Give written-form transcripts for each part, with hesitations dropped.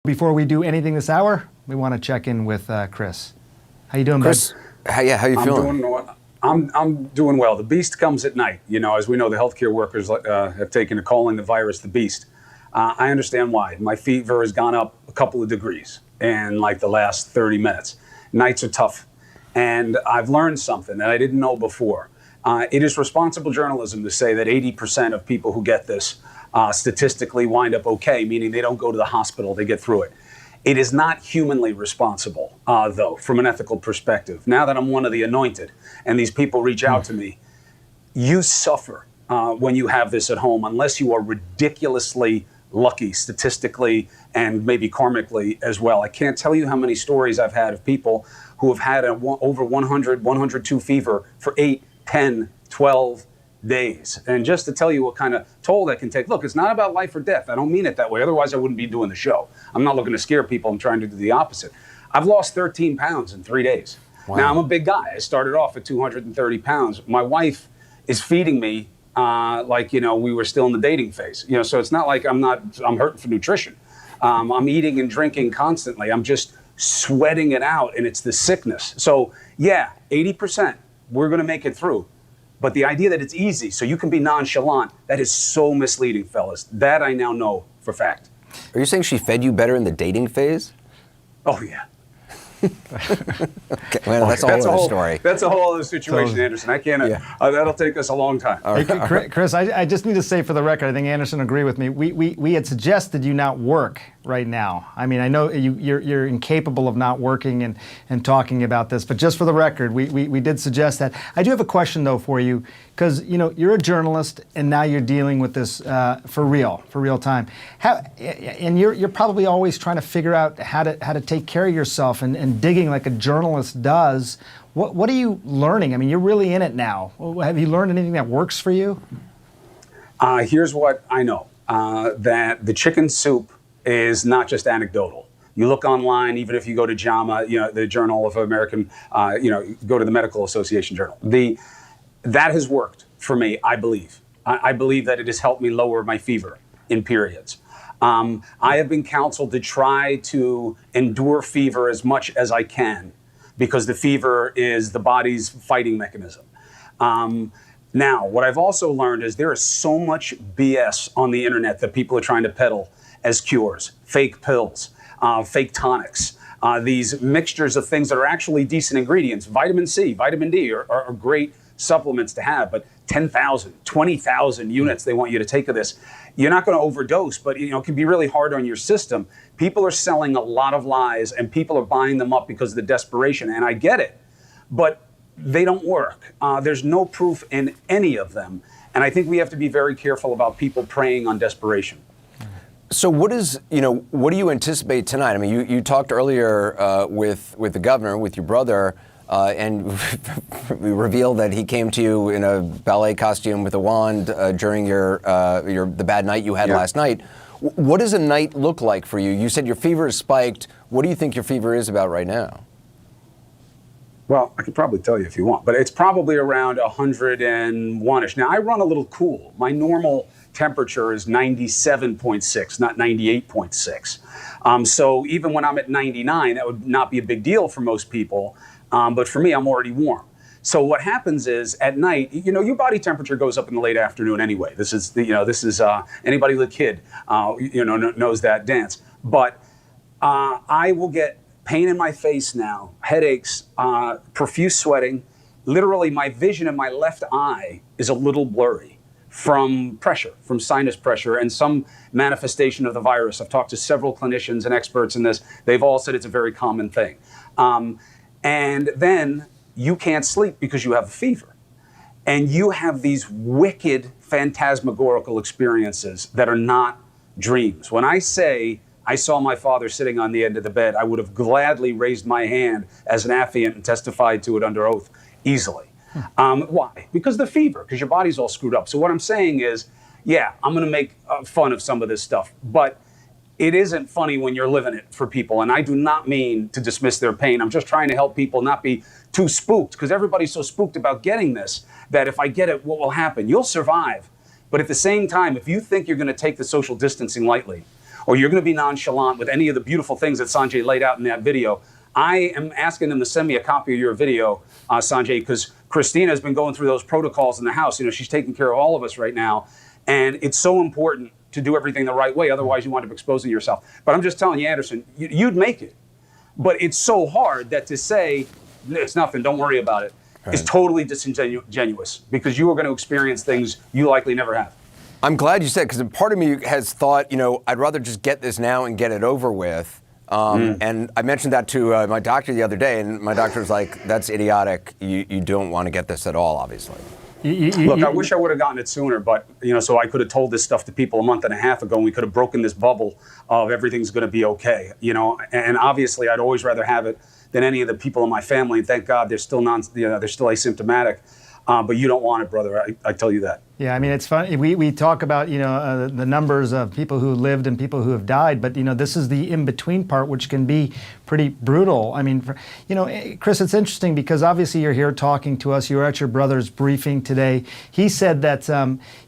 Before we do anything this hour, we want to check in with Chris. How you doing, Chris? bud? How you feeling? I'm doing well. The beast comes at night. You know, as we know, the healthcare workers have taken to calling the virus the beast. I understand why. My fever has gone up a couple of degrees in like the last 30 minutes. Nights are tough. And I've learned something that I didn't know before. It is responsible journalism to say that 80% of people who get this statistically wind up okay, meaning they don't go to the hospital, they get through it. It is not humanly responsible, though, from an ethical perspective. Now that I'm one of the anointed and these people reach out to me, you suffer when you have this at home unless you are ridiculously lucky statistically and maybe karmically as well. I can't tell you how many stories I've had of people who have had over 100, 102 fever for 8, 10, 12 days. And just to tell you what kind of toll that can take, look, it's not about life or death. I don't mean it that way. Otherwise, I wouldn't be doing the show. I'm not looking to scare people. I'm trying to do the opposite. I've lost 13 pounds in 3 days. Wow. Now, I'm a big guy. I started off at 230 pounds. My wife is feeding me like, you know, we were still in the dating phase. You know, so it's not like I'm hurting for nutrition. I'm eating and drinking constantly. I'm just sweating it out, and it's the sickness. So, yeah, 80%, we're going to make it through. But the idea that it's easy, so you can be nonchalant, that is so misleading, fellas. That I now know for fact. Are you saying she fed you better in the dating phase? Oh, yeah. Okay, well, that's a whole other story. That's a whole other situation, Anderson. I can't. That'll take us a long time. Hey, Chris, I just need to say for the record, I think Anderson agree with me. We had suggested you not work right now. I mean, I know you're incapable of not working and talking about this, but just for the record, we did suggest that. I do have a question though for you, because you know you're a journalist and now you're dealing with this for real time. And you're probably always trying to figure out how to take care of yourself and digging like a journalist does. What are you learning? I mean, you're really in it now. Have you learned anything that works for you? Here's what I know, that the chicken soup is not just anecdotal. You look online, even if you go to JAMA, you know, the Journal of American, go to the Medical Association Journal. That has worked for me, I believe. I believe that it has helped me lower my fever in periods. I have been counseled to try to endure fever as much as I can because the fever is the body's fighting mechanism. Now, what I've also learned is there is so much BS on the internet that people are trying to peddle as cures, fake pills, fake tonics, these mixtures of things that are actually decent ingredients. Vitamin C, vitamin D are great supplements to have, but 10,000, 20,000 units they want you to take of this. You're not going to overdose, but you know it can be really hard on your system. People are selling a lot of lies, and people are buying them up because of the desperation, and I get it, but they don't work. There's no proof in any of them, and I think we have to be very careful about people preying on desperation. So what do you anticipate tonight? I mean, you talked earlier with the governor, with your brother, and we revealed that he came to you in a ballet costume with a wand during the bad night you had last night. What does a night look like for you? You said your fever is spiked. What do you think your fever is about right now? Well, I could probably tell you if you want, but it's probably around 101-ish. Now, I run a little cool. My normal temperature is 97.6, not 98.6. So even when I'm at 99, that would not be a big deal for most people. But for me, I'm already warm. So what happens is at night, you know, your body temperature goes up in the late afternoon anyway. This is anybody with a kid, knows that dance. But I will get pain in my face now, headaches, profuse sweating. Literally, my vision in my left eye is a little blurry from pressure, from sinus pressure, and some manifestation of the virus. I've talked to several clinicians and experts in this. They've all said it's a very common thing. And then you can't sleep because you have a fever. And you have these wicked phantasmagorical experiences that are not dreams. When I say I saw my father sitting on the end of the bed, I would have gladly raised my hand as an affiant and testified to it under oath easily. Why? Because the fever, because your body's all screwed up. So what I'm saying is, yeah, I'm going to make fun of some of this stuff, but it isn't funny when you're living it for people. And I do not mean to dismiss their pain. I'm just trying to help people not be too spooked, because everybody's so spooked about getting this that if I get it, what will happen? You'll survive. But at the same time, if you think you're going to take the social distancing lightly, or you're going to be nonchalant with any of the beautiful things that Sanjay laid out in that video, I am asking them to send me a copy of your video, Sanjay, because Christina has been going through those protocols in the house. You know, she's taking care of all of us right now. And it's so important to do everything the right way. Otherwise, you wind up exposing yourself. But I'm just telling you, Anderson, you'd make it. But it's so hard that to say, it's nothing, don't worry about it, is totally disingenuous, because you are going to experience things you likely never have. I'm glad you said, because part of me has thought, you know, I'd rather just get this now and get it over with. And I mentioned that to my doctor the other day, and my doctor was like, that's idiotic. You don't want to get this at all, obviously. Look, I wish I would have gotten it sooner, but, you know, so I could have told this stuff to people a month and a half ago, and we could have broken this bubble of everything's going to be okay, you know, and obviously I'd always rather have it than any of the people in my family, and thank God they're still they're still asymptomatic. But you don't want it, brother. I tell you that. Yeah, I mean, it's funny. We talk about, you know, the numbers of people who lived and people who have died, but, you know, this is the in-between part, which can be pretty brutal. I mean, you know, Chris, it's interesting because obviously you're here talking to us. You were at your brother's briefing today. He said that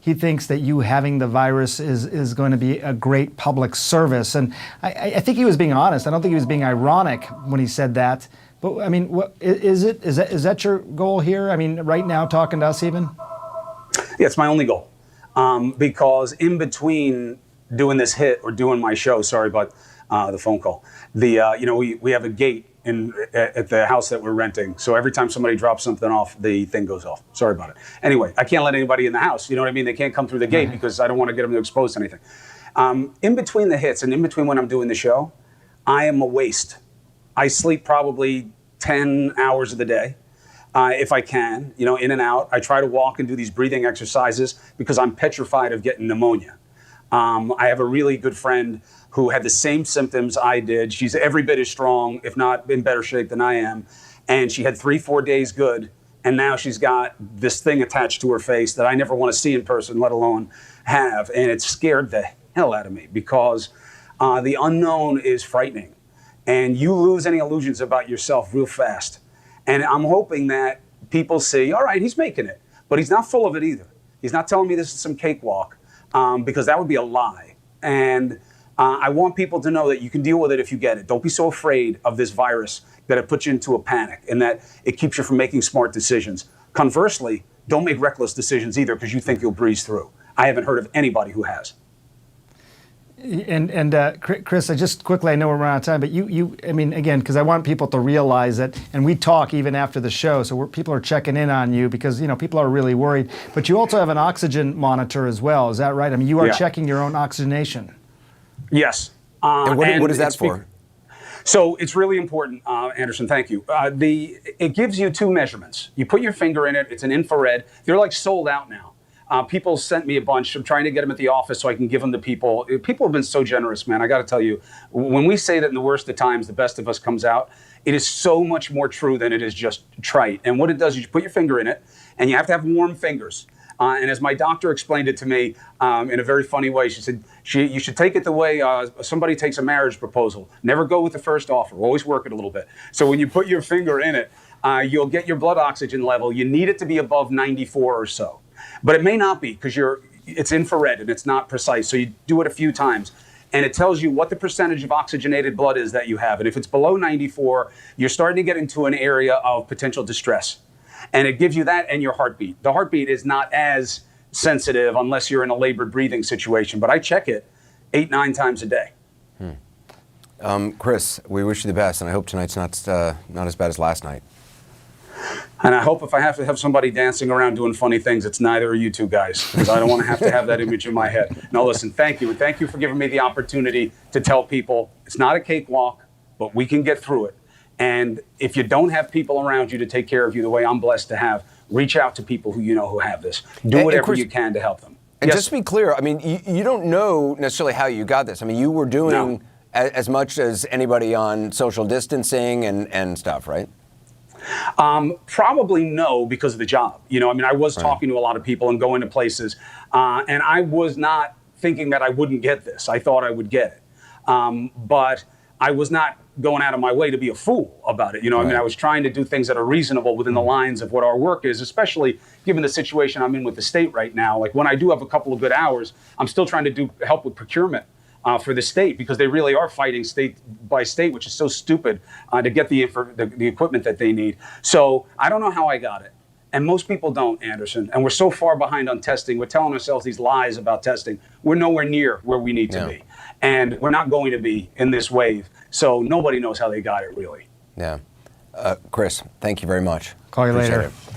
he thinks that you having the virus is going to be a great public service. And I think he was being honest. I don't think he was being ironic when he said that. But, I mean, what is it? Is that your goal here? I mean, right now, talking to us even? Yeah, it's my only goal. Because in between doing this hit or doing my show, sorry about the phone call, you know, we have a gate at the house that we're renting. So every time somebody drops something off, the thing goes off. Sorry about it. Anyway, I can't let anybody in the house. You know what I mean? They can't come through the gate because I don't want to get them to expose anything. In between the hits and in between when I'm doing the show, I am a waste. I sleep probably 10 hours of the day, if I can, you know, in and out. I try to walk and do these breathing exercises because I'm petrified of getting pneumonia. I have a really good friend who had the same symptoms I did. She's every bit as strong, if not in better shape than I am. And she had 3-4 days good. And now she's got this thing attached to her face that I never want to see in person, let alone have. And it scared the hell out of me because the unknown is frightening. And you lose any illusions about yourself real fast. And I'm hoping that people see, all right, he's making it, but he's not full of it either. He's not telling me this is some cakewalk, because that would be a lie. And I want people to know that you can deal with it if you get it. Don't be so afraid of this virus that it puts you into a panic and that it keeps you from making smart decisions. Conversely, don't make reckless decisions either because you think you'll breeze through. I haven't heard of anybody who has. And Chris, I just quickly, I know we're running out of time, but I mean, again, because I want people to realize that, and we talk even after the show, so people are checking in on you because, you know, people are really worried. But you also have an oxygen monitor as well, is that right? I mean, you are checking your own oxygenation. Yes. And what is that for? So it's really important, Anderson, thank you. It gives you 2 measurements. You put your finger in it, it's an infrared. They're like sold out now. People sent me a bunch. I'm trying to get them at the office so I can give them to people. People have been so generous, man. I got to tell you, when we say that in the worst of times, the best of us comes out, it is so much more true than it is just trite. And what it does is you put your finger in it, and you have to have warm fingers. And as my doctor explained it to me in a very funny way, she said, you should take it the way somebody takes a marriage proposal. Never go with the first offer. Always work it a little bit. So when you put your finger in it, you'll get your blood oxygen level. You need it to be above 94 or so. But it may not be because it's infrared and it's not precise. So you do it a few times and it tells you what the percentage of oxygenated blood is that you have. And if it's below 94, you're starting to get into an area of potential distress. And it gives you that and your heartbeat. The heartbeat is not as sensitive unless you're in a labored breathing situation. But I check it 8-9 times a day. Chris, we wish you the best. And I hope tonight's not as bad as last night. And I hope if I have to have somebody dancing around doing funny things, it's neither of you two guys, because I don't want to have that image in my head. No, listen, thank you. And thank you for giving me the opportunity to tell people it's not a cakewalk, but we can get through it. And if you don't have people around you to take care of you the way I'm blessed to have, reach out to people who you know who have this. Do whatever Chris, you can to help them. And just to be clear, I mean, you don't know necessarily how you got this. I mean, you were doing as much as anybody on social distancing and stuff, right? Probably no, because of the job. You know, I mean, I was talking to a lot of people and going to places, and I was not thinking that I wouldn't get this. I thought I would get it. But I was not going out of my way to be a fool about it. You know, I mean, I was trying to do things that are reasonable within the lines of what our work is, especially given the situation I'm in with the state right now. Like when I do have a couple of good hours, I'm still trying to help with procurement. for the state, because they really are fighting state by state, which is so stupid, to get the equipment that they need. So I don't know how I got it. And most people don't, Anderson. And we're so far behind on testing. We're telling ourselves these lies about testing. We're nowhere near where we need to be. And we're not going to be in this wave. So nobody knows how they got it, really. Yeah. Chris, thank you very much. Call you Appreciate later. it.